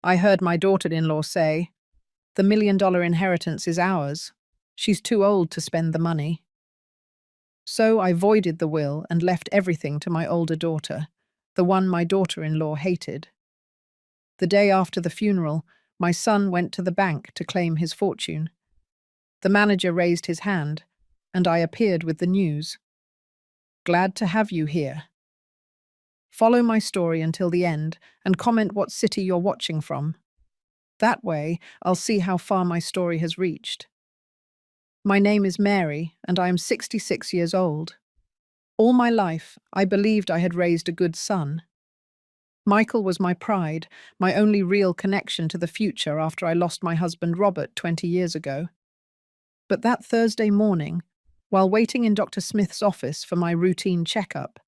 I heard my daughter-in-law say, the $1 million inheritance is ours. She's too old to spend the money. So I voided the will and left everything to my older daughter, the one my daughter-in-law hated. The day after the funeral, my son went to the bank to claim his fortune. The manager raised his hand, and I appeared with the news. Glad to have you here. Follow my story until the end and comment what city you're watching from. That way, I'll see how far my story has reached. My name is Mary, and I am 66 years old. All my life, I believed I had raised a good son. Michael was my pride, my only real connection to the future after I lost my husband Robert 20 years ago. But that Thursday morning, while waiting in Dr. Smith's office for my routine checkup,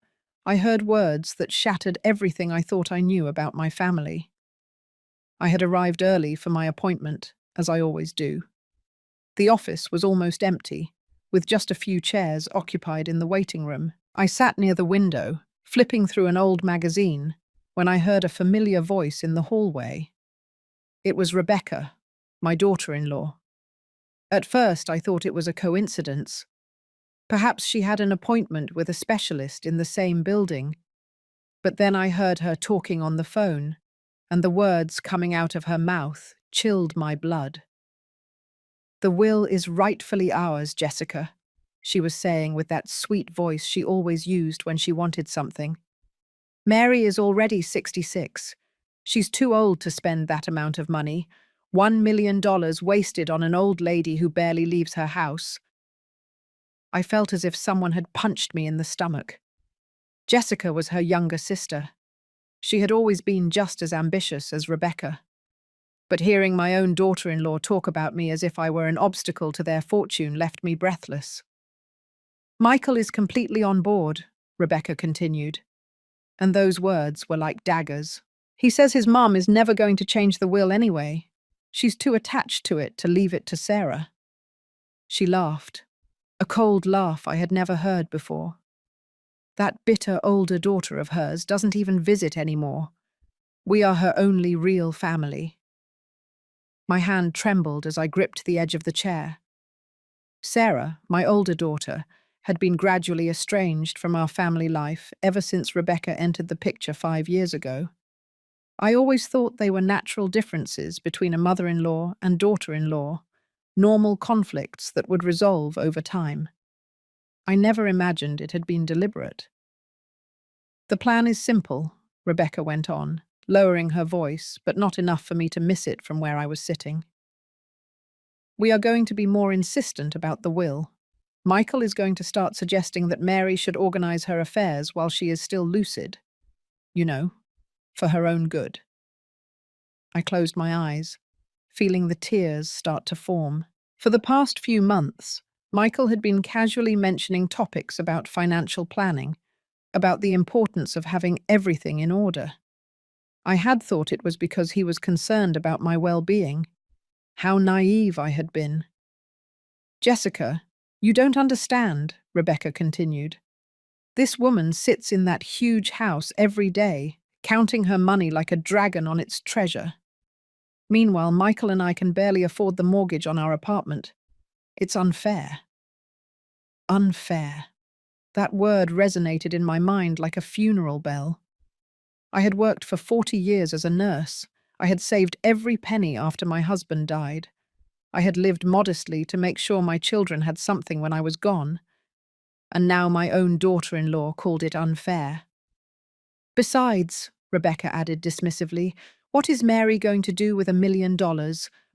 I heard words that shattered everything I thought I knew about my family. I had arrived early for my appointment, as I always do. The office was almost empty, with just a few chairs occupied in the waiting room. I sat near the window, flipping through an old magazine, when I heard a familiar voice in the hallway. It was Rebecca, my daughter-in-law. At first, I thought it was a coincidence. Perhaps she had an appointment with a specialist in the same building. But then I heard her talking on the phone, and the words coming out of her mouth chilled my blood. "The will is rightfully ours, Jessica," she was saying with that sweet voice she always used when she wanted something. "Mary is already 66. She's too old to spend that amount of money. $1 million wasted on an old lady who barely leaves her house." I felt as if someone had punched me in the stomach. Jessica was her younger sister. She had always been just as ambitious as Rebecca. But hearing my own daughter-in-law talk about me as if I were an obstacle to their fortune left me breathless. "Michael is completely on board," Rebecca continued, and those words were like daggers. "He says his mum is never going to change the will anyway. She's too attached to it to leave it to Sarah." She laughed, a cold laugh I had never heard before. "That bitter older daughter of hers doesn't even visit anymore. We are her only real family." My hand trembled as I gripped the edge of the chair. Sarah, my older daughter, had been gradually estranged from our family life ever since Rebecca entered the picture 5 years ago. I always thought they were natural differences between a mother-in-law and daughter-in-law, normal conflicts that would resolve over time. I never imagined it had been deliberate. "The plan is simple," Rebecca went on, lowering her voice, but not enough for me to miss it from where I was sitting. "We are going to be more insistent about the will. Michael is going to start suggesting that Mary should organize her affairs while she is still lucid. You know, for her own good." I closed my eyes, feeling the tears start to form. For the past few months, Michael had been casually mentioning topics about financial planning, about the importance of having everything in order. I had thought it was because he was concerned about my well-being. How naive I had been. "Jessica, you don't understand," Rebecca continued. "This woman sits in that huge house every day, counting her money like a dragon on its treasure. Meanwhile, Michael and I can barely afford the mortgage on our apartment. It's unfair." Unfair. That word resonated in my mind like a funeral bell. I had worked for 40 years as a nurse. I had saved every penny after my husband died. I had lived modestly to make sure my children had something when I was gone. And now my own daughter-in-law called it unfair. "Besides," Rebecca added dismissively, "what is Mary going to do with $1 million?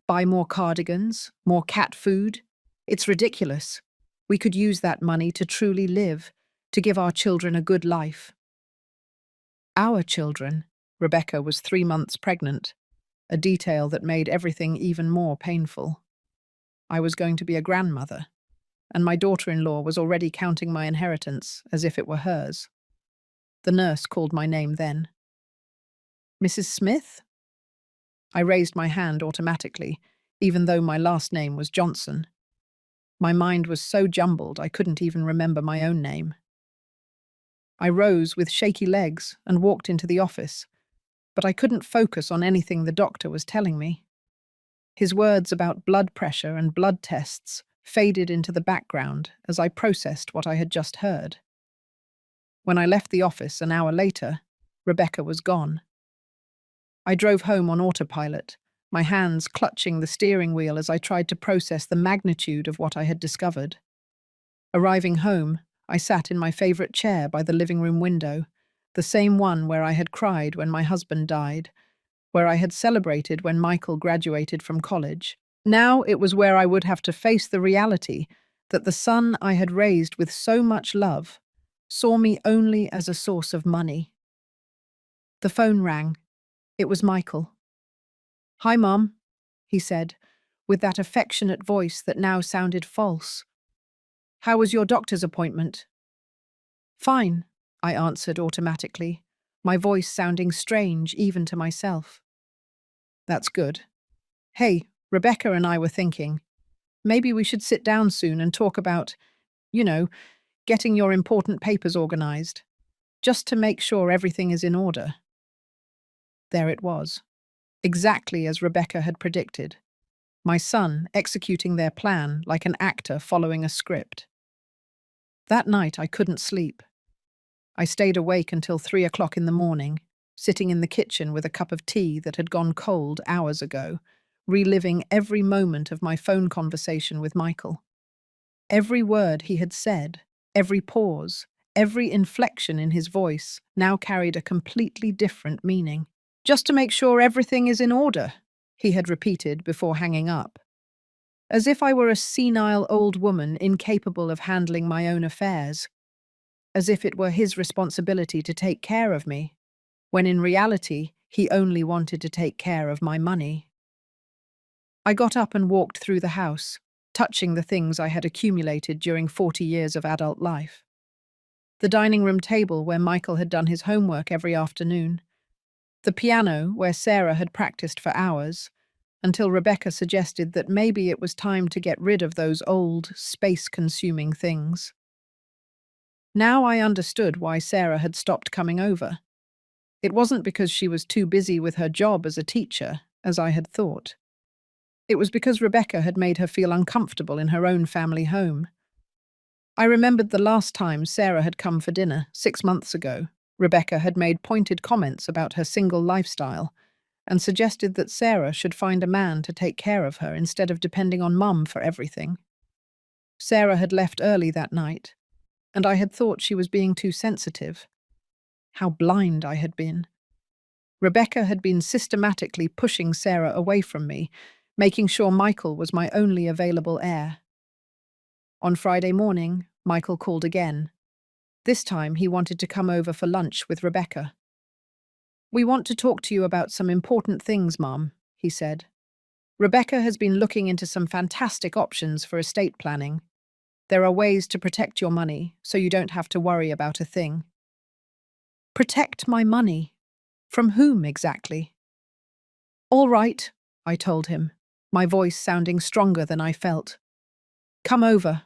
Buy more cardigans? More cat food? It's ridiculous. We could use that money to truly live, to give our children a good life." Our children. Rebecca was 3 months pregnant, a detail that made everything even more painful. I was going to be a grandmother, and my daughter-in-law was already counting my inheritance as if it were hers. The nurse called my name then. "Mrs. Smith?" I raised my hand automatically, even though my last name was Johnson. My mind was so jumbled I couldn't even remember my own name. I rose with shaky legs and walked into the office. but I couldn't focus on anything the doctor was telling me. His words about blood pressure and blood tests faded into the background as I processed what I had just heard. When I left the office an hour later, Rebecca was gone. I drove home on autopilot, my hands clutching the steering wheel as I tried to process the magnitude of what I had discovered. Arriving home, I sat in my favorite chair by the living room window, the same one where I had cried when my husband died, where I had celebrated when Michael graduated from college. Now it was where I would have to face the reality that the son I had raised with so much love saw me only as a source of money. The phone rang. It was Michael. "Hi, Mum," he said, with that affectionate voice that now sounded false. "How was your doctor's appointment?" "Fine," I answered automatically, my voice sounding strange even to myself. "That's good. Hey, Rebecca and I were thinking, maybe we should sit down soon and talk about, you know, getting your important papers organized, just to make sure everything is in order." There it was, exactly as Rebecca had predicted. My son executing their plan like an actor following a script. That night I couldn't sleep. I stayed awake until 3 o'clock in the morning, sitting in the kitchen with a cup of tea that had gone cold hours ago, reliving every moment of my phone conversation with Michael. Every word he had said, every pause, every inflection in his voice now carried a completely different meaning. "Just to make sure everything is in order," he had repeated before hanging up. As if I were a senile old woman incapable of handling my own affairs. As if it were his responsibility to take care of me, when in reality he only wanted to take care of my money. I got up and walked through the house, touching the things I had accumulated during 40 years of adult life. The dining room table where Michael had done his homework every afternoon. The piano where Sarah had practiced for hours, until Rebecca suggested that maybe it was time to get rid of those old, space-consuming things. Now I understood why Sarah had stopped coming over. It wasn't because she was too busy with her job as a teacher, as I had thought. It was because Rebecca had made her feel uncomfortable in her own family home. I remembered the last time Sarah had come for dinner, 6 months ago. Rebecca had made pointed comments about her single lifestyle and suggested that Sarah should find a man to take care of her instead of depending on Mum for everything. Sarah had left early that night, and I had thought she was being too sensitive. How blind I had been. Rebecca had been systematically pushing Sarah away from me, making sure Michael was my only available heir. On Friday morning, Michael called again. This time he wanted to come over for lunch with Rebecca. "We want to talk to you about some important things, Mum," he said. "Rebecca has been looking into some fantastic options for estate planning. There are ways to protect your money, so you don't have to worry about a thing." Protect my money? From whom exactly? "All right," I told him, my voice sounding stronger than I felt. "Come over."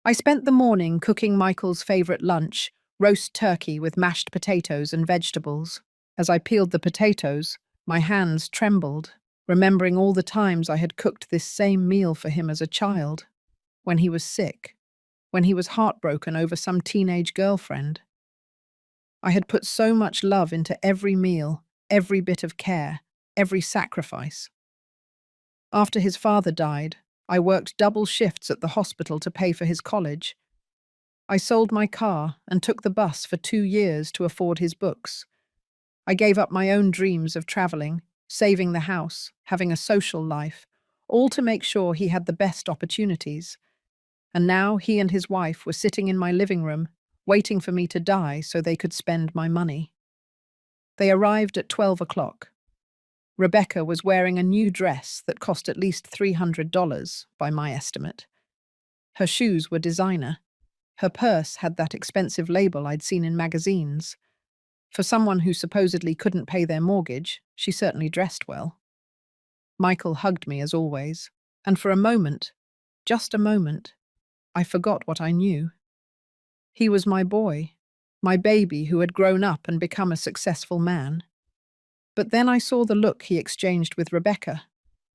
I spent the morning cooking Michael's favourite lunch, roast turkey with mashed potatoes and vegetables. As I peeled the potatoes, my hands trembled, remembering all the times I had cooked this same meal for him as a child, when he was sick, when he was heartbroken over some teenage girlfriend. I had put so much love into every meal, every bit of care, every sacrifice. After his father died, I worked double shifts at the hospital to pay for his college. I sold my car and took the bus for 2 years to afford his books. I gave up my own dreams of traveling, saving the house, having a social life, all to make sure he had the best opportunities. And now he and his wife were sitting in my living room, waiting for me to die so they could spend my money. They arrived at 12 o'clock. Rebecca was wearing a new dress that cost at least $300, by my estimate. Her shoes were designer. Her purse had that expensive label I'd seen in magazines. For someone who supposedly couldn't pay their mortgage, she certainly dressed well. Michael hugged me as always, and for a moment, just a moment, I forgot what I knew. He was my boy, my baby who had grown up and become a successful man. But then I saw the look he exchanged with Rebecca,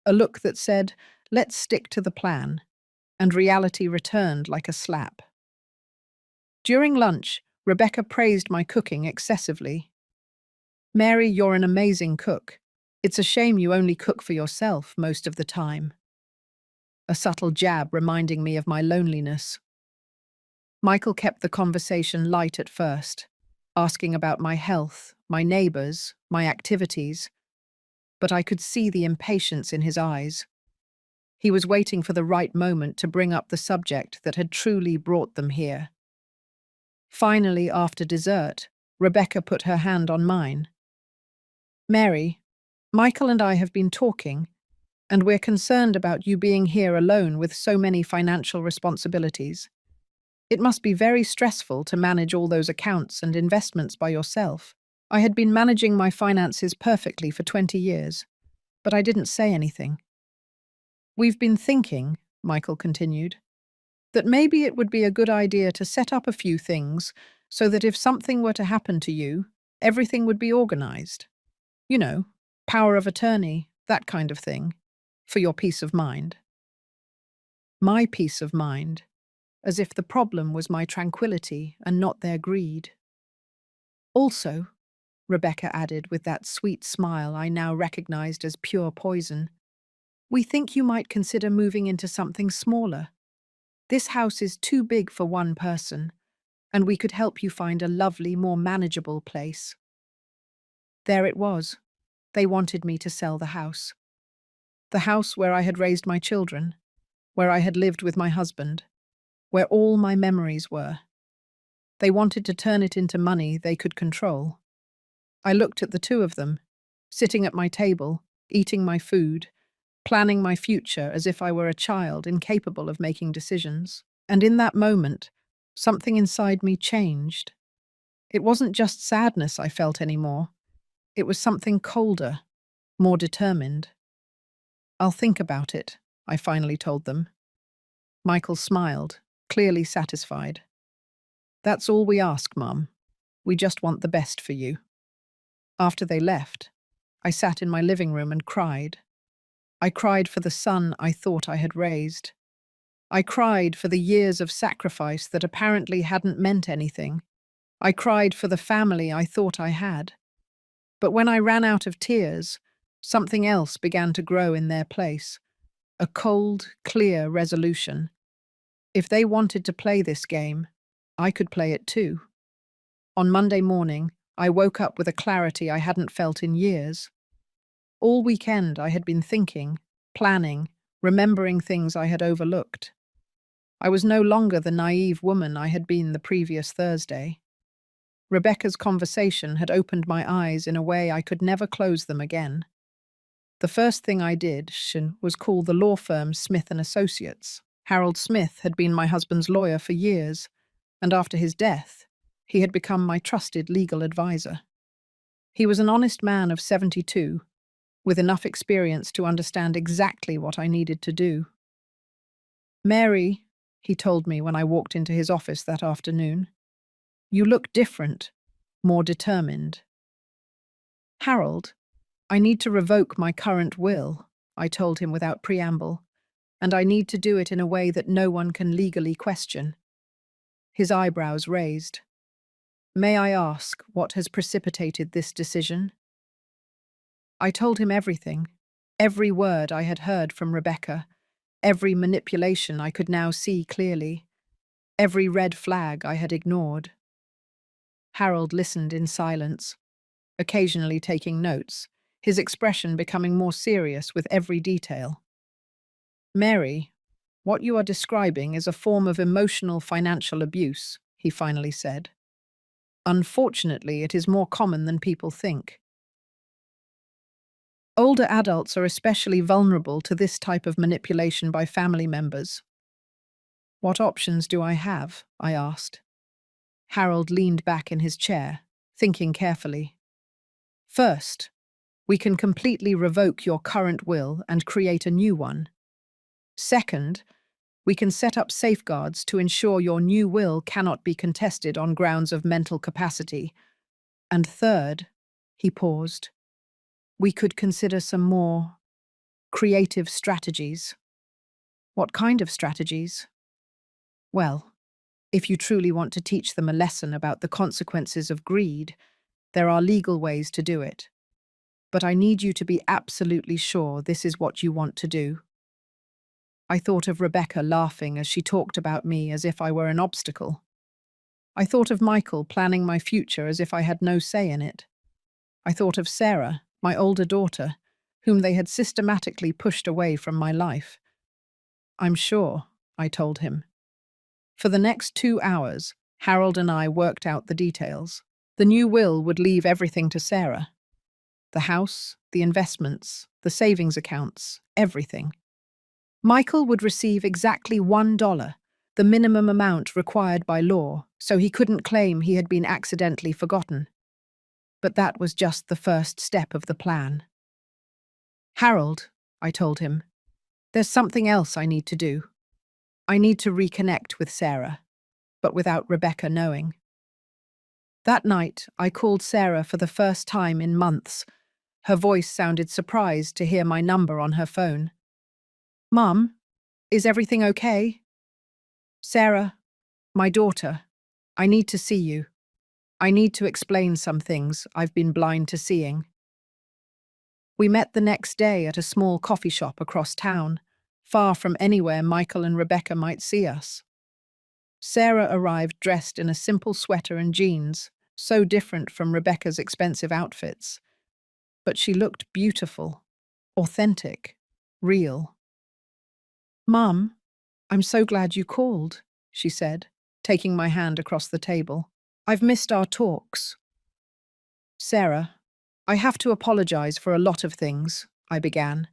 a look that said, "Let's stick to the plan," and reality returned like a slap. During lunch, Rebecca praised my cooking excessively. "Mary, you're an amazing cook. It's a shame you only cook for yourself most of the time." A subtle jab reminding me of my loneliness. Michael kept the conversation light at first, asking about my health, my neighbors, my activities, but I could see the impatience in his eyes. He was waiting for the right moment to bring up the subject that had truly brought them here. Finally, after dessert, Rebecca put her hand on mine. "Mary, Michael and I have been talking, and we're concerned about you being here alone with so many financial responsibilities. It must be very stressful to manage all those accounts and investments by yourself. I had been managing my finances perfectly for 20 years, but I didn't say anything. We've been thinking," Michael continued, "that maybe it would be a good idea to set up a few things so that if something were to happen to you, everything would be organized. You know, power of attorney, that kind of thing, for your peace of mind." My peace of mind, as if the problem was my tranquility and not their greed. "Also," Rebecca added with that sweet smile I now recognized as pure poison, "we think you might consider moving into something smaller. This house is too big for one person, and we could help you find a lovely, more manageable place." There it was. They wanted me to sell the house. The house where I had raised my children, where I had lived with my husband, where all my memories were. They wanted to turn it into money they could control. I looked at the two of them, sitting at my table, eating my food, planning my future as if I were a child incapable of making decisions. And in that moment, something inside me changed. It wasn't just sadness I felt anymore. It was something colder, more determined. "I'll think about it," I finally told them. Michael smiled, clearly satisfied. "That's all we ask, Mum. We just want the best for you." After they left, I sat in my living room and cried. I cried for the son I thought I had raised. I cried for the years of sacrifice that apparently hadn't meant anything. I cried for the family I thought I had. But when I ran out of tears, something else began to grow in their place. A cold, clear resolution. If they wanted to play this game, I could play it too. On Monday morning, I woke up with a clarity I hadn't felt in years. All weekend I had been thinking, planning, remembering things I had overlooked. I was no longer the naive woman I had been the previous Thursday. Rebecca's conversation had opened my eyes in a way I could never close them again. The first thing I did was call the law firm Smith & Associates. Harold Smith had been my husband's lawyer for years, and after his death, he had become my trusted legal advisor. He was an honest man of 72, with enough experience to understand exactly what I needed to do. "Mary," he told me when I walked into his office that afternoon, "you look different, more determined." "Harold, I need to revoke my current will," I told him without preamble, "and I need to do it in a way that no one can legally question." His eyebrows raised. "May I ask what has precipitated this decision?" I told him everything, every word I had heard from Rebecca, every manipulation I could now see clearly, every red flag I had ignored. Harold listened in silence, occasionally taking notes, his expression becoming more serious with every detail. "Mary, what you are describing is a form of emotional financial abuse," he finally said. "Unfortunately, it is more common than people think. Older adults are especially vulnerable to this type of manipulation by family members." "What options do I have?" I asked. Harold leaned back in his chair, thinking carefully. "First, we can completely revoke your current will and create a new one. Second, we can set up safeguards to ensure your new will cannot be contested on grounds of mental capacity. And third," he paused, We could consider some more creative strategies. What kind of strategies? Well, if you truly want to teach them a lesson about the consequences of greed, there are legal ways to do it. But I need you to be absolutely sure this is what you want to do. I thought of Rebecca laughing as she talked about me as if I were an obstacle. I thought of Michael planning my future as if I had no say in it. I thought of Sarah, my older daughter, whom they had systematically pushed away from my life. I'm sure, I told him. For the next 2 hours, Harold and I worked out the details. The new will would leave everything to Sarah. The house, the investments, the savings accounts, everything. Michael would receive exactly $1, the minimum amount required by law, so he couldn't claim he had been accidentally forgotten. But that was just the first step of the plan. Harold, I told him, there's something else I need to do. I need to reconnect with Sarah, but without Rebecca knowing. That night, I called Sarah for the first time in months. Her voice sounded surprised to hear my number on her phone. Mum, is everything okay? Sarah, my daughter, I need to see you. I need to explain some things I've been blind to seeing. We met the next day at a small coffee shop across town, far from anywhere Michael and Rebecca might see us. Sarah arrived dressed in a simple sweater and jeans, so different from Rebecca's expensive outfits. But she looked beautiful, authentic, real. Mum, I'm so glad you called, she said, taking my hand across the table. I've missed our talks. Sarah, I have to apologize for a lot of things, I began,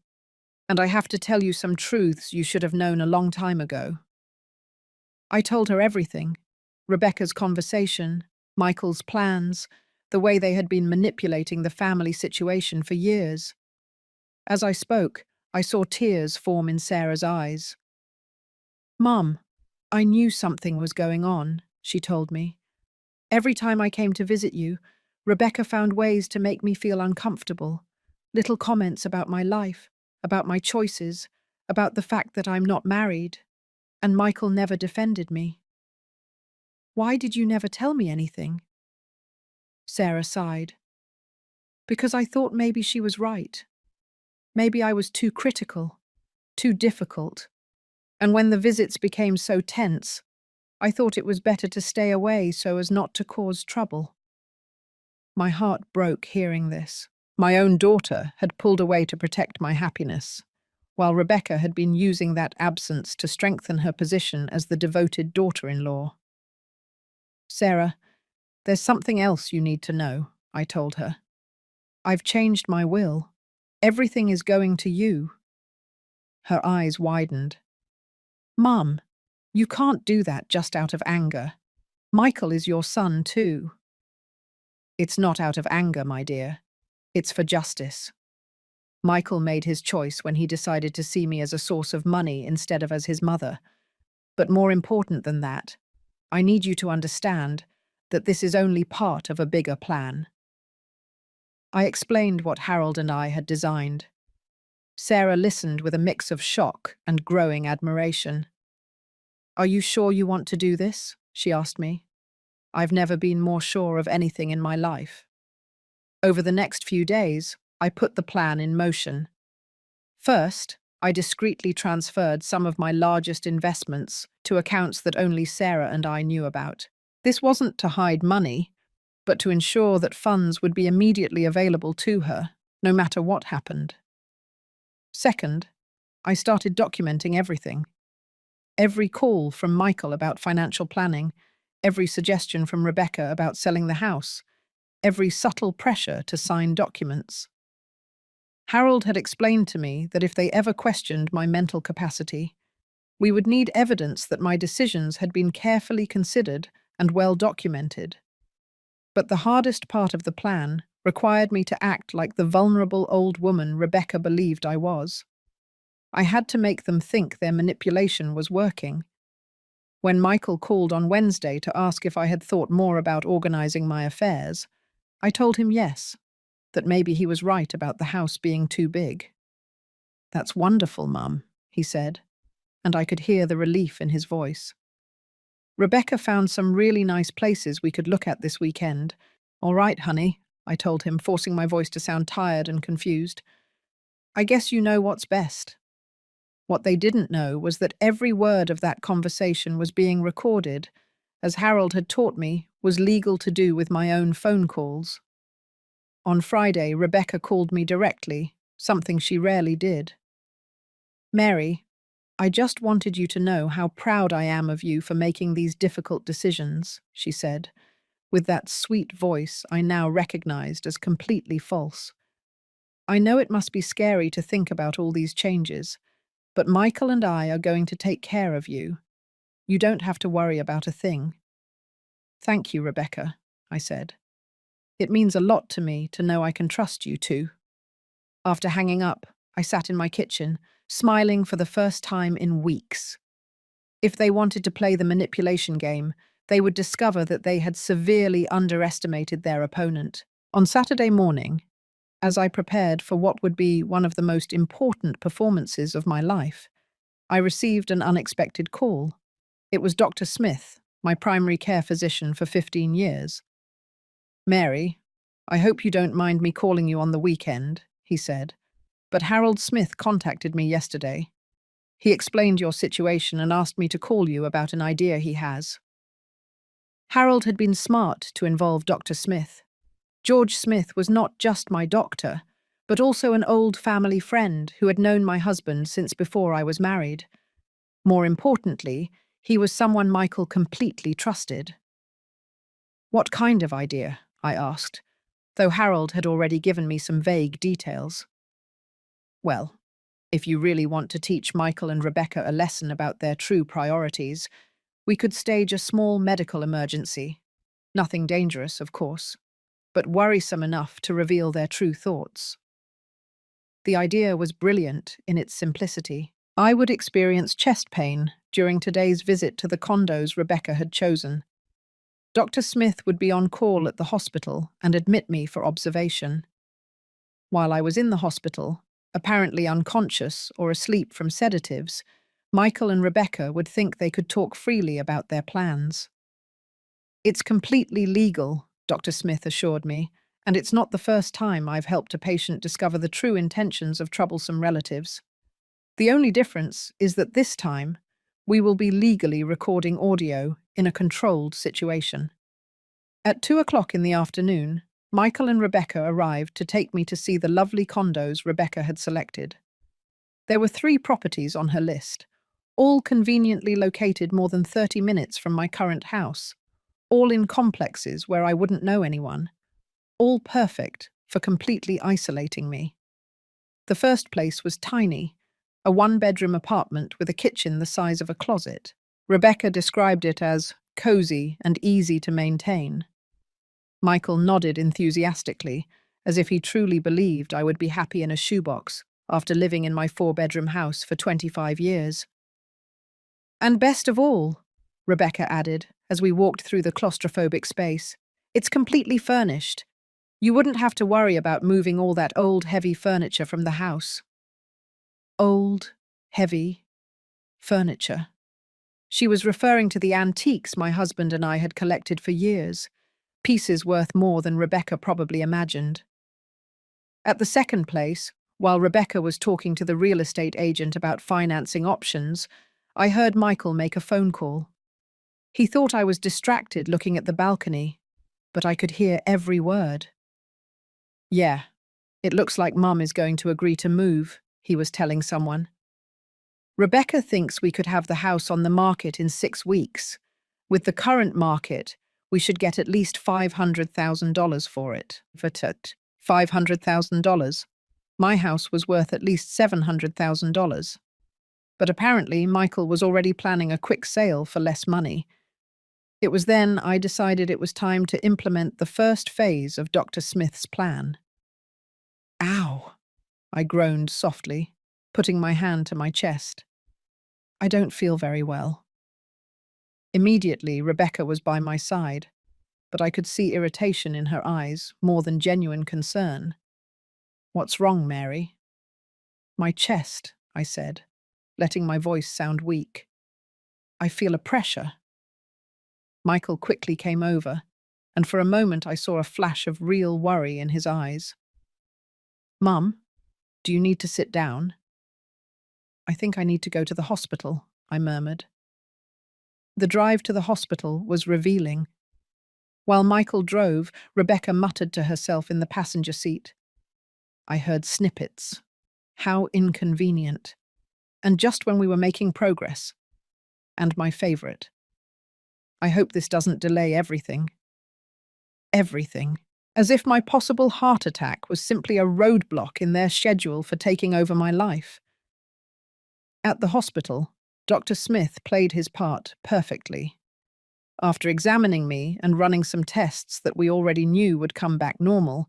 and I have to tell you some truths you should have known a long time ago. I told her everything, Rebecca's conversation, Michael's plans, the way they had been manipulating the family situation for years. As I spoke, I saw tears form in Sarah's eyes. Mum, I knew something was going on, she told me. Every time I came to visit you, Rebecca found ways to make me feel uncomfortable. Little comments about my life, about my choices, about the fact that I'm not married. And Michael never defended me. Why did you never tell me anything? Sarah sighed. Because I thought maybe she was right. Maybe I was too critical, too difficult. And when the visits became so tense, I thought it was better to stay away so as not to cause trouble. My heart broke hearing this. My own daughter had pulled away to protect my happiness, while Rebecca had been using that absence to strengthen her position as the devoted daughter-in-law. Sarah, there's something else you need to know, I told her. I've changed my will. Everything is going to you. Her eyes widened. Mum, you can't do that just out of anger. Michael is your son too. It's not out of anger, my dear. It's for justice. Michael made his choice when he decided to see me as a source of money instead of as his mother. But more important than that, I need you to understand that this is only part of a bigger plan. I explained what Harold and I had designed. Sarah listened with a mix of shock and growing admiration. Are you sure you want to do this? She asked me. I've never been more sure of anything in my life. Over the next few days, I put the plan in motion. First, I discreetly transferred some of my largest investments to accounts that only Sarah and I knew about. This wasn't to hide money, but to ensure that funds would be immediately available to her, no matter what happened. Second, I started documenting everything. Every call from Michael about financial planning, every suggestion from Rebecca about selling the house, every subtle pressure to sign documents. Harold had explained to me that if they ever questioned my mental capacity, we would need evidence that my decisions had been carefully considered and well documented. But the hardest part of the plan required me to act like the vulnerable old woman Rebecca believed I was. I had to make them think their manipulation was working. When Michael called on Wednesday to ask if I had thought more about organizing my affairs, I told him yes, that maybe he was right about the house being too big. "That's wonderful, Mum," he said, and I could hear the relief in his voice. "Rebecca found some really nice places we could look at this weekend." "All right, honey," I told him, forcing my voice to sound tired and confused. "I guess you know what's best." What they didn't know was that every word of that conversation was being recorded, as Harold had taught me was legal to do with my own phone calls. On Friday, Rebecca called me directly, something she rarely did. "Mary, I just wanted you to know how proud I am of you for making these difficult decisions," she said, with that sweet voice I now recognized as completely false. "I know it must be scary to think about all these changes, but Michael and I are going to take care of you. You don't have to worry about a thing." "Thank you, Rebecca," I said. "It means a lot to me to know I can trust you too." After hanging up, I sat in my kitchen, smiling for the first time in weeks. If they wanted to play the manipulation game, they would discover that they had severely underestimated their opponent. On Saturday morning, as I prepared for what would be one of the most important performances of my life, I received an unexpected call. It was Dr. Smith, my primary care physician for 15 years. "Mary, I hope you don't mind me calling you on the weekend," he said, "but Harold Smith contacted me yesterday. He explained your situation and asked me to call you about an idea he has." Harold had been smart to involve Dr. Smith. George Smith was not just my doctor, but also an old family friend who had known my husband since before I was married. More importantly, he was someone Michael completely trusted. "What kind of idea?" I asked, though Harold had already given me some vague details. "Well, if you really want to teach Michael and Rebecca a lesson about their true priorities, we could stage a small medical emergency. Nothing dangerous, of course, but worrisome enough to reveal their true thoughts." The idea was brilliant in its simplicity. I would experience chest pain during today's visit to the condos Rebecca had chosen. Dr. Smith would be on call at the hospital and admit me for observation. While I was in the hospital, apparently unconscious or asleep from sedatives, Michael and Rebecca would think they could talk freely about their plans. "It's completely legal," Dr. Smith assured me, "and it's not the first time I've helped a patient discover the true intentions of troublesome relatives. The only difference is that this time, we will be legally recording audio in a controlled situation." At 2 o'clock in the afternoon, Michael and Rebecca arrived to take me to see the lovely condos Rebecca had selected. There were 3 properties on her list, all conveniently located more than 30 minutes from my current house, all in complexes where I wouldn't know anyone, all perfect for completely isolating me. The first place was tiny, a 1-bedroom apartment with a kitchen the size of a closet. Rebecca described it as cozy and easy to maintain. Michael nodded enthusiastically, as if he truly believed I would be happy in a shoebox after living in my 4-bedroom house for 25 years. "And best of all," Rebecca added, as we walked through the claustrophobic space, "it's completely furnished. You wouldn't have to worry about moving all that old, heavy furniture from the house." Old, heavy furniture. She was referring to the antiques my husband and I had collected for years, pieces worth more than Rebecca probably imagined. At the second place, while Rebecca was talking to the real estate agent about financing options, I heard Michael make a phone call. He thought I was distracted looking at the balcony, but I could hear every word. "Yeah, it looks like Mum is going to agree to move," he was telling someone. "Rebecca thinks we could have the house on the market in 6 weeks. With the current market, we should get at least $500,000 for it." $500,000. My house was worth at least $700,000. But apparently Michael was already planning a quick sale for less money. It was then I decided it was time to implement the first phase of Dr. Smith's plan. "Ow!" I groaned softly, putting my hand to my chest. "I don't feel very well." Immediately, Rebecca was by my side, but I could see irritation in her eyes more than genuine concern. What's wrong, Mary? My chest, I said, letting my voice sound weak. I feel a pressure. Michael quickly came over, and for a moment I saw a flash of real worry in his eyes. Mum, do you need to sit down? I think I need to go to the hospital, I murmured. The drive to the hospital was revealing. While Michael drove, Rebecca muttered to herself in the passenger seat. I heard snippets. How inconvenient. And just when we were making progress. And my favourite. I hope this doesn't delay everything. Everything. As if my possible heart attack was simply a roadblock in their schedule for taking over my life. At the hospital, Dr. Smith played his part perfectly. After examining me and running some tests that we already knew would come back normal,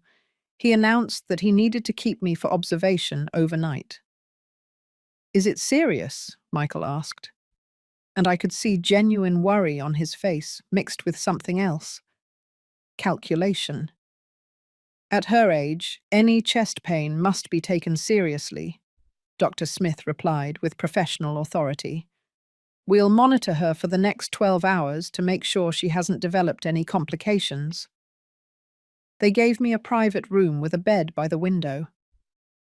he announced that he needed to keep me for observation overnight. Is it serious? Michael asked. And I could see genuine worry on his face, mixed with something else. Calculation. At her age, any chest pain must be taken seriously, Dr. Smith replied with professional authority. We'll monitor her for the next 12 hours to make sure she hasn't developed any complications. They gave me a private room with a bed by the window.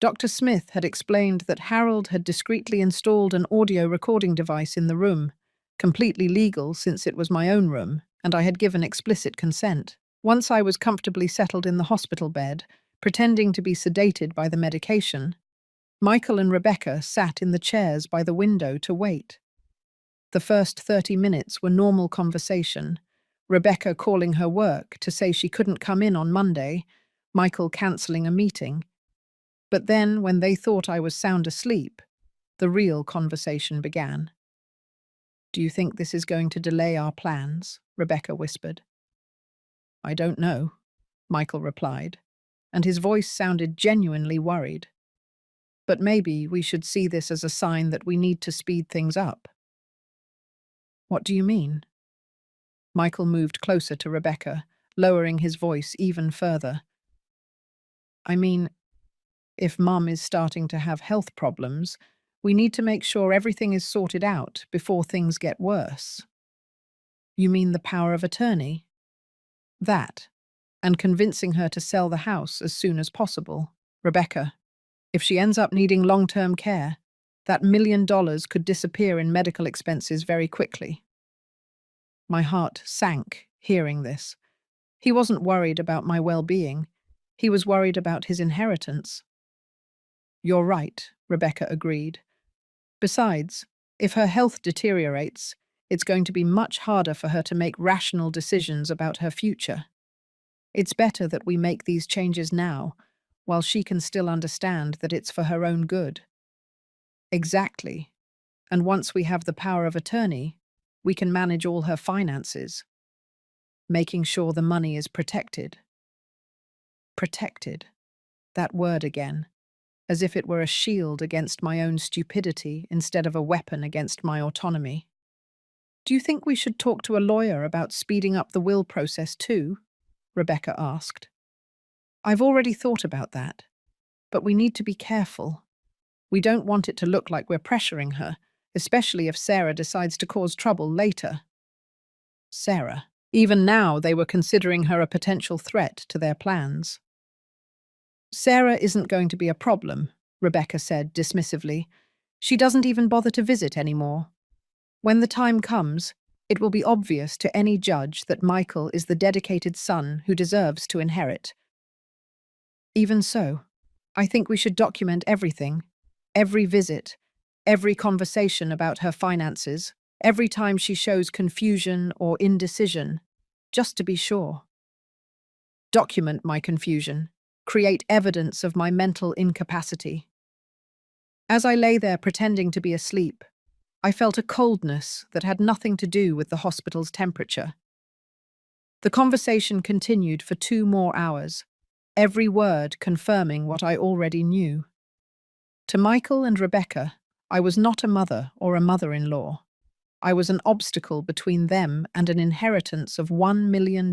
Dr. Smith had explained that Harold had discreetly installed an audio recording device in the room, completely legal since it was my own room, and I had given explicit consent. Once I was comfortably settled in the hospital bed, pretending to be sedated by the medication, Michael and Rebecca sat in the chairs by the window to wait. The first 30 minutes were normal conversation, Rebecca calling her work to say she couldn't come in on Monday, Michael cancelling a meeting. But then, when they thought I was sound asleep, the real conversation began. Do you think this is going to delay our plans? Rebecca whispered. I don't know, Michael replied, and his voice sounded genuinely worried. But maybe we should see this as a sign that we need to speed things up. What do you mean? Michael moved closer to Rebecca, lowering his voice even further. I mean, if Mum is starting to have health problems, we need to make sure everything is sorted out before things get worse. You mean the power of attorney? That, and convincing her to sell the house as soon as possible. Rebecca, if she ends up needing long-term care, that $1 million could disappear in medical expenses very quickly. My heart sank hearing this. He wasn't worried about my well-being. He was worried about his inheritance. You're right, Rebecca agreed. Besides, if her health deteriorates, it's going to be much harder for her to make rational decisions about her future. It's better that we make these changes now, while she can still understand that it's for her own good. Exactly. And once we have the power of attorney, we can manage all her finances, making sure the money is protected. Protected. That word again, as if it were a shield against my own stupidity instead of a weapon against my autonomy. Do you think we should talk to a lawyer about speeding up the will process too? Rebecca asked. I've already thought about that, but we need to be careful. We don't want it to look like we're pressuring her, especially if Sarah decides to cause trouble later. Sarah. Even now, they were considering her a potential threat to their plans. Sarah isn't going to be a problem, Rebecca said dismissively. She doesn't even bother to visit anymore. When the time comes, it will be obvious to any judge that Michael is the dedicated son who deserves to inherit. Even so, I think we should document everything, every visit, every conversation about her finances, every time she shows confusion or indecision, just to be sure. Document my confusion, create evidence of my mental incapacity. As I lay there pretending to be asleep, I felt a coldness that had nothing to do with the hospital's temperature. The conversation continued for 2 more hours, every word confirming what I already knew. To Michael and Rebecca, I was not a mother or a mother-in-law. I was an obstacle between them and an inheritance of $1 million.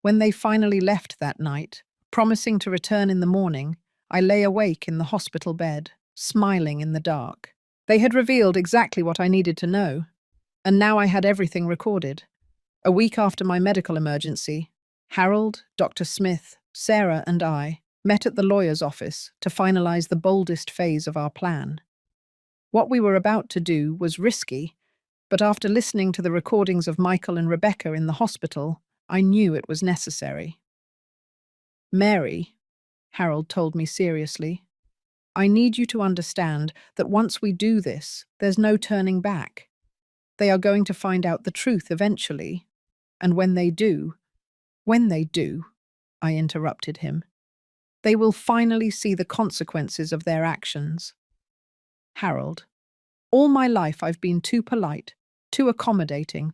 When they finally left that night, Promising to return in the morning, I lay awake in the hospital bed, smiling in the dark. They had revealed exactly what I needed to know, and now I had everything recorded. A week after my medical emergency, Harold, Dr. Smith, Sarah, and I met at the lawyer's office to finalize the boldest phase of our plan. What we were about to do was risky, but after listening to the recordings of Michael and Rebecca in the hospital, I knew it was necessary. Mary, Harold told me seriously, I need you to understand that once we do this, there's no turning back. They are going to find out the truth eventually, and when they do, I interrupted him, they will finally see the consequences of their actions. Harold, all my life I've been too polite, too accommodating.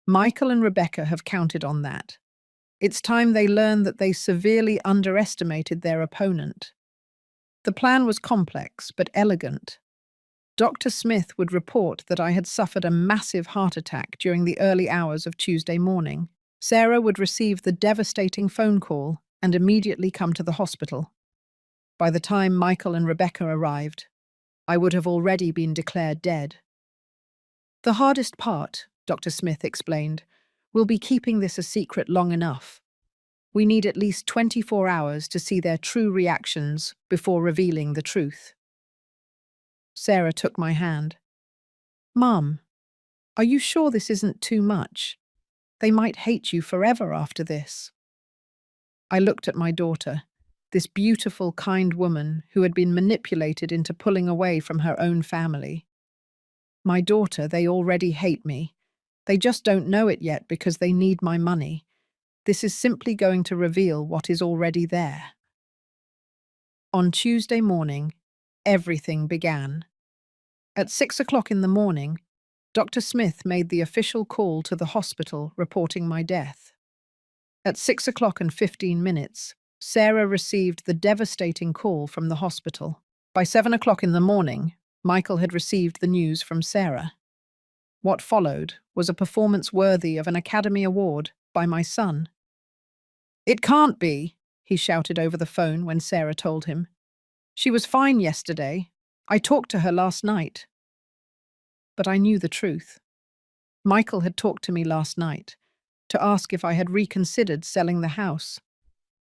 Michael and Rebecca have counted on that. It's time they learn that they severely underestimated their opponent. The plan was complex but elegant. Dr. Smith would report that I had suffered a massive heart attack during the early hours of Tuesday morning. Sarah would receive the devastating phone call and immediately come to the hospital. By the time Michael and Rebecca arrived, I would have already been declared dead. The hardest part, Dr. Smith explained, will be keeping this a secret long enough. We need at least 24 hours to see their true reactions before revealing the truth. Sarah took my hand. Mum, are you sure this isn't too much? They might hate you forever after this. I looked at my daughter, this beautiful, kind woman who had been manipulated into pulling away from her own family. My daughter, they already hate me. They just don't know it yet because they need my money. This is simply going to reveal what is already there. On Tuesday morning, everything began. At 6 o'clock in the morning, Dr. Smith made the official call to the hospital reporting my death. At 6 o'clock and 15 minutes, Sarah received the devastating call from the hospital. By 7 o'clock in the morning, Michael had received the news from Sarah. What followed was a performance worthy of an Academy Award by my son. It can't be, he shouted over the phone when Sarah told him. She was fine yesterday. I talked to her last night. But I knew the truth. Michael had talked to me last night to ask if I had reconsidered selling the house.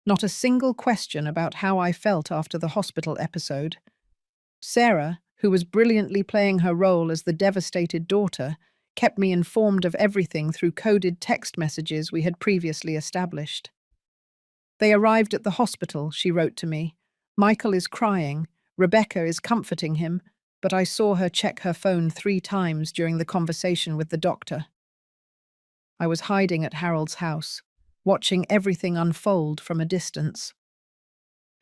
Not a single question about how I felt after the hospital episode. Sarah, who was brilliantly playing her role as the devastated daughter, kept me informed of everything through coded text messages we had previously established. They arrived at the hospital, she wrote to me. Michael is crying, Rebecca is comforting him, but I saw her check her phone 3 times during the conversation with the doctor. I was hiding at Harold's house, watching everything unfold from a distance.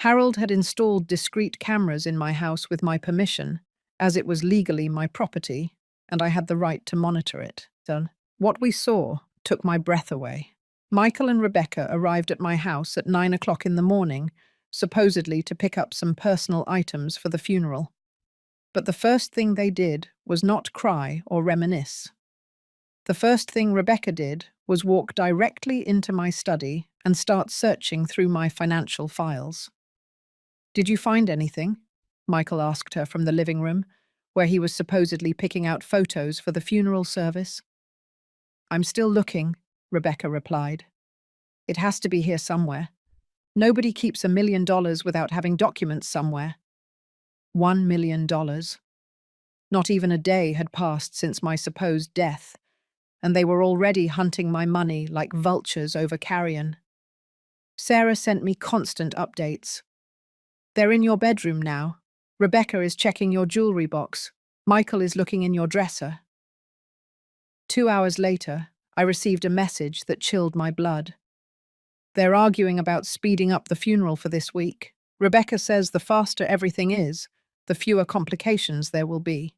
Harold had installed discreet cameras in my house with my permission, as it was legally my property, and I had the right to monitor it. What we saw took my breath away. Michael and Rebecca arrived at my house at 9 o'clock in the morning, supposedly to pick up some personal items for the funeral. But the first thing they did was not cry or reminisce. The first thing Rebecca did was walk directly into my study and start searching through my financial files. Did you find anything? Michael asked her from the living room, where he was supposedly picking out photos for the funeral service. I'm still looking, Rebecca replied. It has to be here somewhere. Nobody keeps $1 million without having documents somewhere. $1 million. Not even a day had passed since my supposed death, and they were already hunting my money like vultures over carrion. Sarah sent me constant updates. They're in your bedroom now. Rebecca is checking your jewelry box. Michael is looking in your dresser. 2 hours later, I received a message that chilled my blood. They're arguing about speeding up the funeral for this week. Rebecca says the faster everything is, the fewer complications there will be.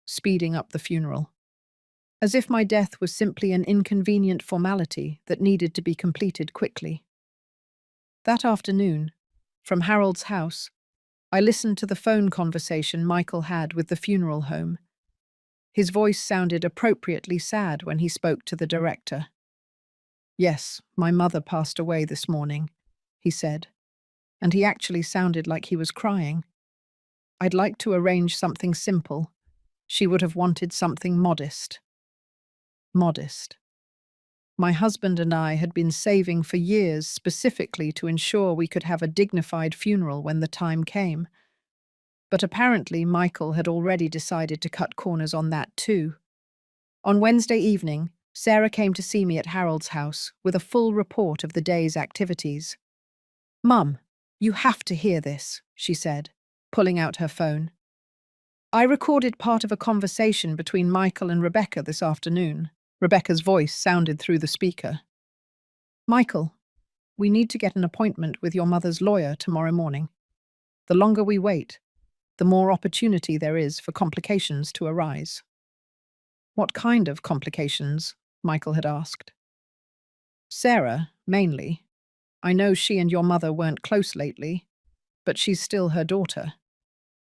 Speeding up the funeral. As if my death was simply an inconvenient formality that needed to be completed quickly. That afternoon, from Harold's house, I listened to the phone conversation Michael had with the funeral home. His voice sounded appropriately sad when he spoke to the director. Yes, my mother passed away this morning. he said, and he actually sounded like he was crying. I'd like to arrange something simple. She would have wanted something modest. Modest. My husband and I had been saving for years specifically to ensure we could have a dignified funeral when the time came. But apparently Michael had already decided to cut corners on that too. On Wednesday evening, Sarah came to see me at Harold's house with a full report of the day's activities. "Mum, you have to hear this," she said, pulling out her phone. "I recorded part of a conversation between Michael and Rebecca this afternoon." Rebecca's voice sounded through the speaker. "Michael, we need to get an appointment with your mother's lawyer tomorrow morning. The longer we wait, the more opportunity there is for complications to arise." "What kind of complications?" Michael had asked. "Sarah, mainly. I know she and your mother weren't close lately, but she's still her daughter.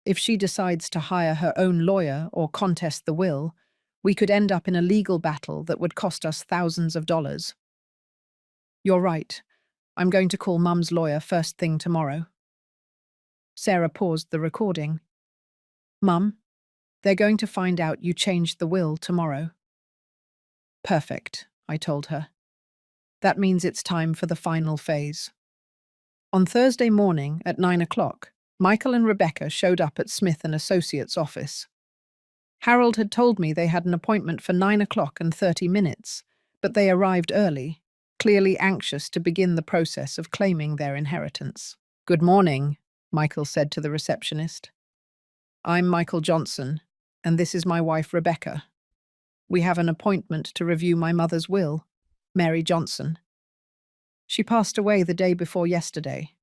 If she decides to hire her own lawyer or contest the will, we could end up in a legal battle that would cost us thousands of dollars." "You're right. I'm going to call Mum's lawyer first thing tomorrow." Sarah paused the recording. "Mum, they're going to find out you changed the will tomorrow." "Perfect," I told her. "That means it's time for the final phase." On Thursday morning at 9 o'clock, Michael and Rebecca showed up at Smith & Associates' office. Harold had told me they had an appointment for 9 o'clock and 30 minutes, but they arrived early, clearly anxious to begin the process of claiming their inheritance. "Good morning," Michael said to the receptionist. "I'm Michael Johnson, and this is my wife Rebecca. We have an appointment to review my mother's will, Mary Johnson. She passed away the day before yesterday."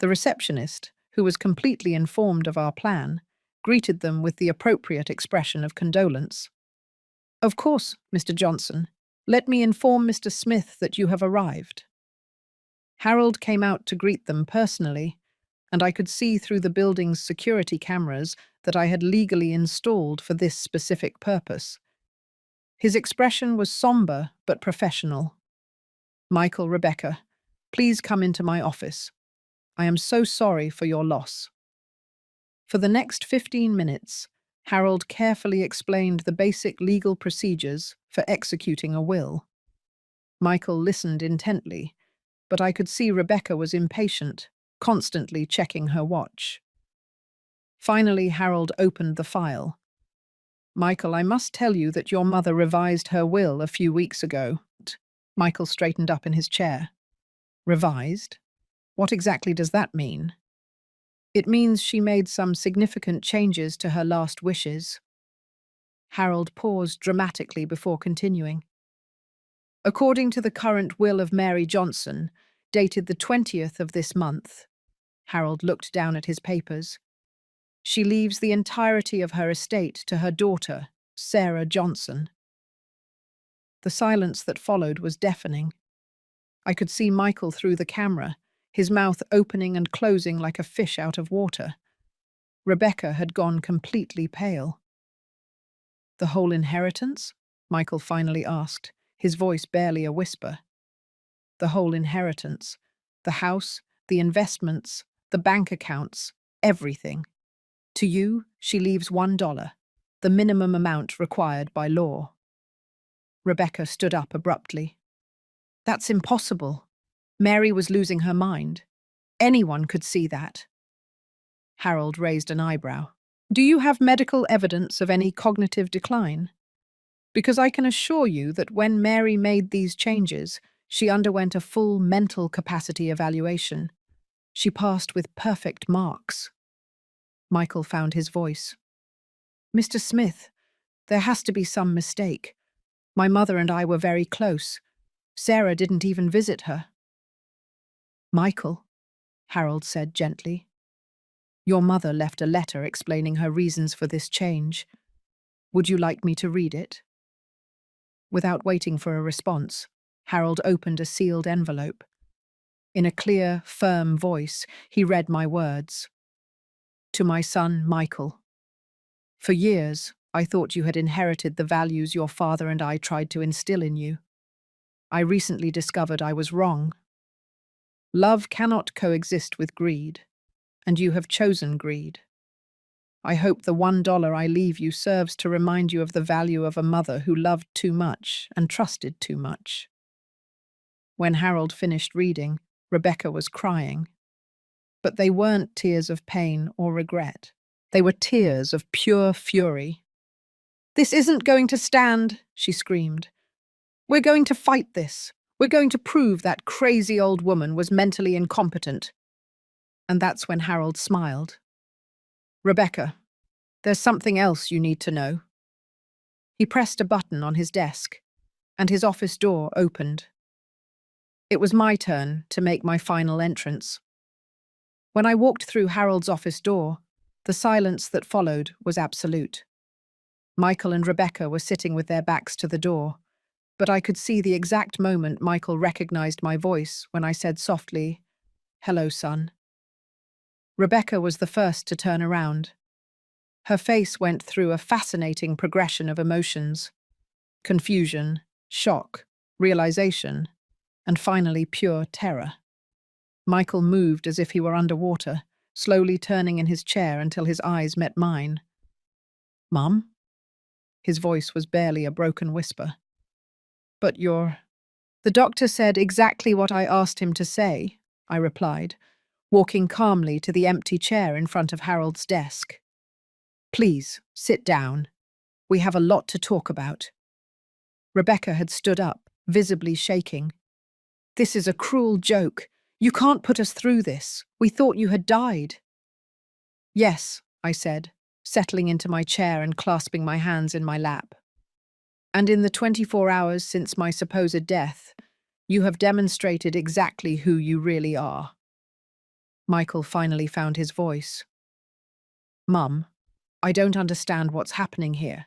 The receptionist, who was completely informed of our plan, greeted them with the appropriate expression of condolence. "Of course, Mr. Johnson. Let me inform Mr. Smith that you have arrived." Harold came out to greet them personally, and I could see through the building's security cameras that I had legally installed for this specific purpose. His expression was somber but professional. "Michael, Rebecca, please come into my office. I am so sorry for your loss." For the next 15 minutes, Harold carefully explained the basic legal procedures for executing a will. Michael listened intently, but I could see Rebecca was impatient, constantly checking her watch. Finally, Harold opened the file. "Michael, I must tell you that your mother revised her will a few weeks ago." Michael straightened up in his chair. "Revised? What exactly does that mean?" "It means she made some significant changes to her last wishes." Harold paused dramatically before continuing. "According to the current will of Mary Johnson, dated the 20th of this month," Harold looked down at his papers, "she leaves the entirety of her estate to her daughter, Sarah Johnson." The silence that followed was deafening. I could see Michael through the camera, his mouth opening and closing like a fish out of water. Rebecca had gone completely pale. "The whole inheritance?" Michael finally asked, his voice barely a whisper. "The whole inheritance. The house, the investments, the bank accounts, everything. To you, she leaves $1, the minimum amount required by law." Rebecca stood up abruptly. "That's impossible. Mary was losing her mind. Anyone could see that." Harold raised an eyebrow. "Do you have medical evidence of any cognitive decline? Because I can assure you that when Mary made these changes, she underwent a full mental capacity evaluation. She passed with perfect marks." Michael found his voice. "Mr. Smith, there has to be some mistake. My mother and I were very close. Sarah didn't even visit her." "Michael," Harold said gently, "your mother left a letter explaining her reasons for this change. Would you like me to read it?" Without waiting for a response, Harold opened a sealed envelope. In a clear, firm voice, he read my words. "To my son, Michael. For years, I thought you had inherited the values your father and I tried to instill in you. I recently discovered I was wrong. Love cannot coexist with greed, and you have chosen greed. I hope the $1 I leave you serves to remind you of the value of a mother who loved too much and trusted too much. When Harold finished reading, Rebecca was crying. But they weren't tears of pain or regret. They were tears of pure fury. "This isn't going to stand," she screamed. "We're going to fight this. We're going to prove that crazy old woman was mentally incompetent." And that's when Harold smiled. "Rebecca, there's something else you need to know." He pressed a button on his desk, and his office door opened. It was my turn to make my final entrance. When I walked through Harold's office door, the silence that followed was absolute. Michael and Rebecca were sitting with their backs to the door, but I could see the exact moment Michael recognized my voice when I said softly, "Hello, son." Rebecca was the first to turn around. Her face went through a fascinating progression of emotions: confusion, shock, realization, and finally pure terror. Michael moved as if he were underwater, slowly turning in his chair until his eyes met mine. "Mum?" His voice was barely a broken whisper. "But you're—" "The doctor said exactly what I asked him to say," I replied, walking calmly to the empty chair in front of Harold's desk. "Please, sit down. We have a lot to talk about." Rebecca had stood up, visibly shaking. "This is a cruel joke. You can't put us through this. We thought you had died." "Yes," I said, settling into my chair and clasping my hands in my lap. "And in the 24 hours since my supposed death, you have demonstrated exactly who you really are." Michael finally found his voice. "Mum, I don't understand what's happening here."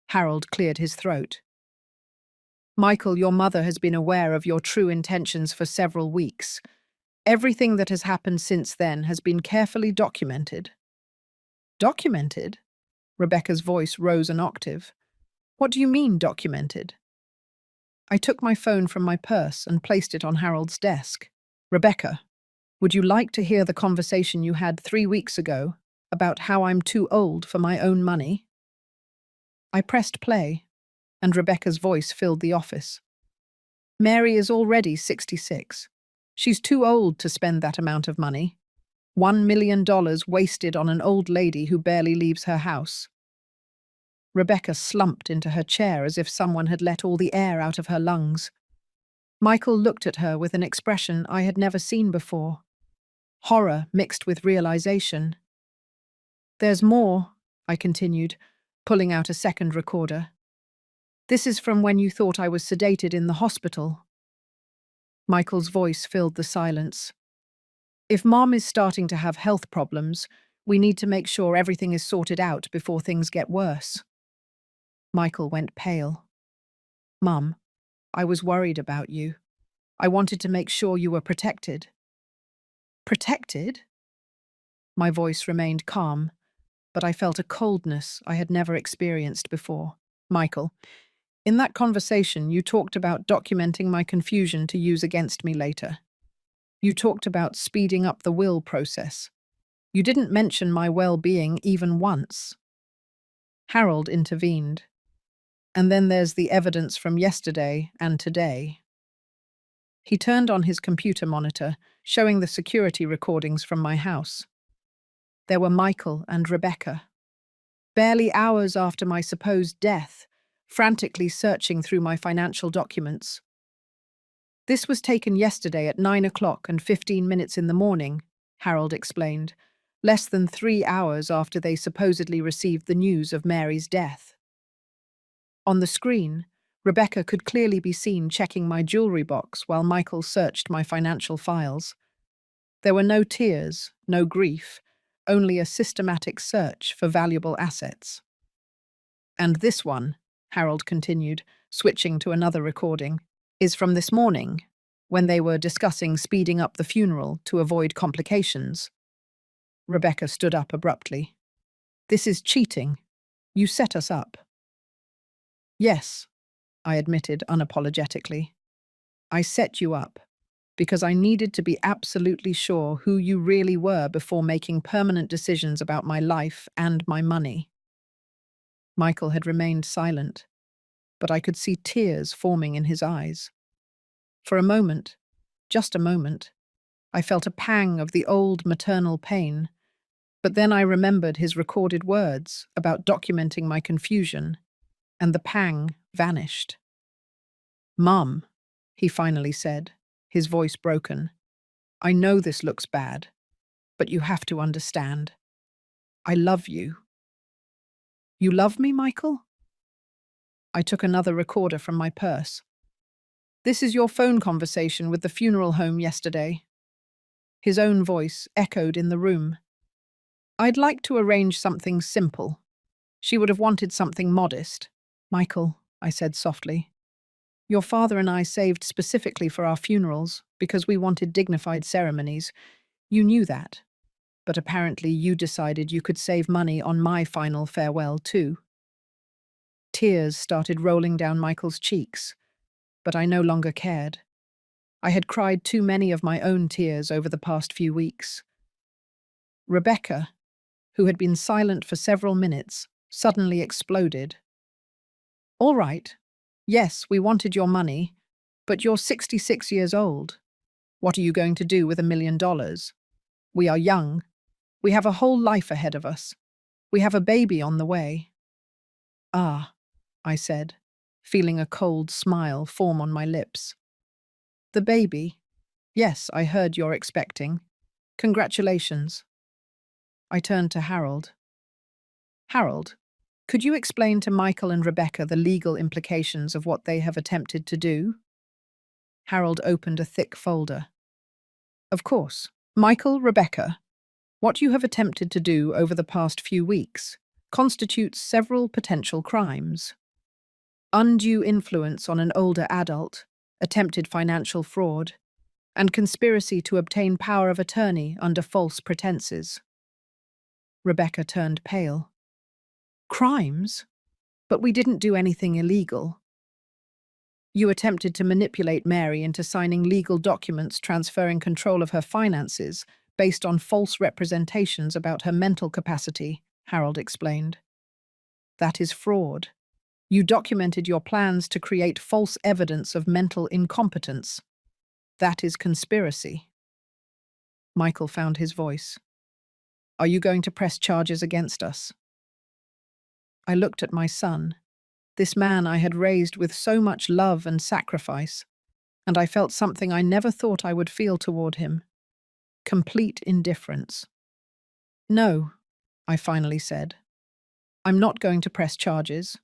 Harold cleared his throat. "Michael, your mother has been aware of your true intentions for several weeks. Everything that has happened since then has been carefully documented." "Documented?" Rebecca's voice rose an octave. "What do you mean, documented?" I took my phone from my purse and placed it on Harold's desk. "Rebecca, would you like to hear the conversation you had 3 weeks ago about how I'm too old for my own money?" I pressed play, and Rebecca's voice filled the office. "Mary is already 66. She's too old to spend that amount of money. $1 million wasted on an old lady who barely leaves her house." Rebecca slumped into her chair as if someone had let all the air out of her lungs. Michael looked at her with an expression I had never seen before: horror mixed with realization. "There's more," I continued, pulling out a second recorder. "This is from when you thought I was sedated in the hospital." Michael's voice filled the silence. "If Mom is starting to have health problems, we need to make sure everything is sorted out before things get worse." Michael went pale. "Mum, I was worried about you. I wanted to make sure you were protected." "Protected?" My voice remained calm, but I felt a coldness I had never experienced before. "Michael, in that conversation you talked about documenting my confusion to use against me later. You talked about speeding up the will process. You didn't mention my well-being even once." Harold intervened. "And then there's the evidence from yesterday and today." He turned on his computer monitor, showing the security recordings from my house. There were Michael and Rebecca, barely hours after my supposed death, frantically searching through my financial documents. "This was taken yesterday at 9 o'clock and 15 minutes in the morning," Harold explained, less than 3 hours after they supposedly received the news of Mary's death. On the screen, Rebecca could clearly be seen checking my jewelry box while Michael searched my financial files. There were no tears, no grief, only a systematic search for valuable assets. "And this one," Harold continued, switching to another recording, "is from this morning, when they were discussing speeding up the funeral to avoid complications." Rebecca stood up abruptly. "This is cheating. You set us up." "Yes," I admitted unapologetically. "I set you up. because I needed to be absolutely sure who you really were before making permanent decisions about my life and my money. Michael had remained silent, but I could see tears forming in his eyes. For a moment, just a moment, I felt a pang of the old maternal pain, but then I remembered his recorded words about documenting my confusion, and the pang vanished. "Mum," he finally said, his voice broken, "I know this looks bad, but you have to understand. I love you." "You love me, Michael?" I took another recorder from my purse. "This is your phone conversation with the funeral home yesterday." His own voice echoed in the room. "I'd like to arrange something simple. She would have wanted something modest." "Michael," I said softly, "your father and I saved specifically for our funerals because we wanted dignified ceremonies. You knew that. But apparently you decided you could save money on my final farewell too." Tears started rolling down Michael's cheeks, but I no longer cared. I had cried too many of my own tears over the past few weeks. Rebecca, who had been silent for several minutes, suddenly exploded. "All right. Yes, we wanted your money, but you're 66 years old. What are you going to do with $1 million? We are young. We have a whole life ahead of us. We have a baby on the way." "Ah," I said, feeling a cold smile form on my lips. "The baby? Yes, I heard you're expecting. Congratulations." I turned to Harold. "Harold, could you explain to Michael and Rebecca the legal implications of what they have attempted to do?" Harold opened a thick folder. "Of course. Michael, Rebecca, what you have attempted to do over the past few weeks constitutes several potential crimes: undue influence on an older adult, attempted financial fraud, and conspiracy to obtain power of attorney under false pretenses." Rebecca turned pale. "Crimes? But we didn't do anything illegal." "You attempted to manipulate Mary into signing legal documents transferring control of her finances based on false representations about her mental capacity," Harold explained. "That is fraud. You documented your plans to create false evidence of mental incompetence. That is conspiracy." Michael found his voice. "Are you going to press charges against us?" I looked at my son, this man I had raised with so much love and sacrifice, and I felt something I never thought I would feel toward him: complete indifference. "No," I finally said. "I'm not going to press charges."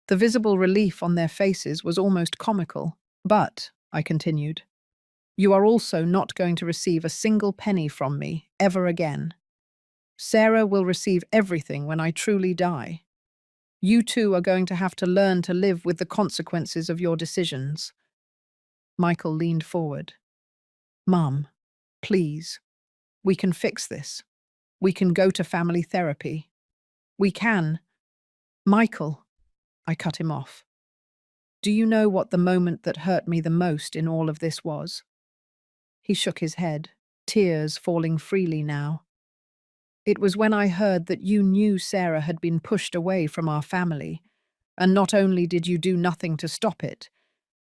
The visible relief on their faces was almost comical. "But," I continued, "you are also not going to receive a single penny from me ever again. Sarah will receive everything when I truly die. You two are going to have to learn to live with the consequences of your decisions." Michael leaned forward. "Mum, please. We can fix this. We can go to family therapy. We can—" "Michael," I cut him off. "Do you know what the moment that hurt me the most in all of this was?" He shook his head, tears falling freely now. "It was when I heard that you knew Sarah had been pushed away from our family, and not only did you do nothing to stop it,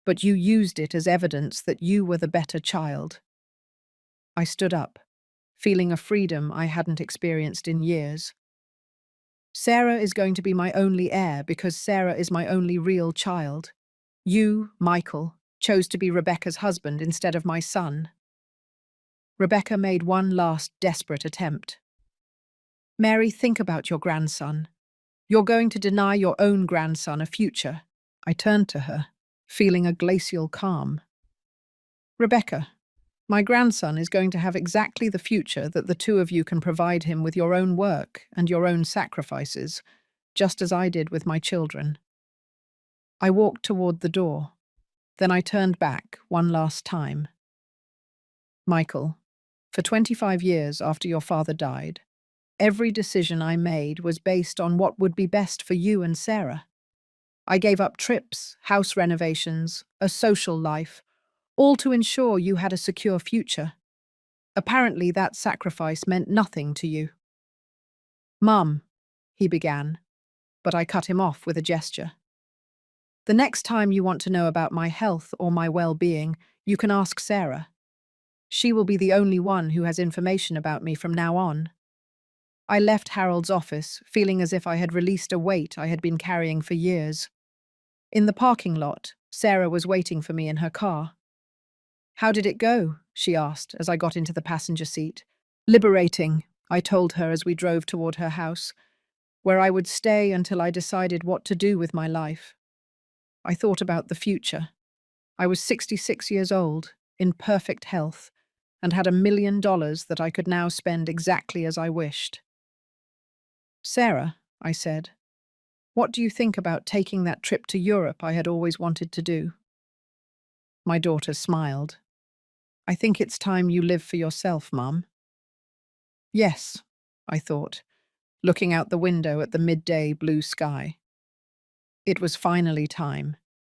but you used it as evidence that you were the better child." I stood up, feeling a freedom I hadn't experienced in years. "Sarah is going to be my only heir because Sarah is my only real child. You, Michael, chose to be Rebecca's husband instead of my son." Rebecca made one last desperate attempt. "Mary, think about your grandson. You're going to deny your own grandson a future." I turned to her, feeling a glacial calm. "Rebecca, my grandson is going to have exactly the future that the two of you can provide him with your own work and your own sacrifices, just as I did with my children." I walked toward the door. Then I turned back one last time. "Michael, for 25 years after your father died, every decision I made was based on what would be best for you and Sarah. I gave up trips, house renovations, a social life, all to ensure you had a secure future. Apparently, that sacrifice meant nothing to you. Mum, he began, but I cut him off with a gesture. The next time you want to know about my health or my well-being, you can ask Sarah. She will be the only one who has information about me from now on. I left Harold's office, feeling as if I had released a weight I had been carrying for years. In the parking lot, Sarah was waiting for me in her car. "How did it go?" she asked as I got into the passenger seat. "Liberating," I told her as we drove toward her house, where I would stay until I decided what to do with my life. I thought about the future. I was 66 years old, in perfect health, and had $1 million that I could now spend exactly as I wished. "Sarah," I said, "what do you think about taking that trip to Europe I had always wanted to do?" My daughter smiled. "I think it's time you live for yourself, Mum." Yes, I thought, looking out the window at the midday blue sky. It was finally time.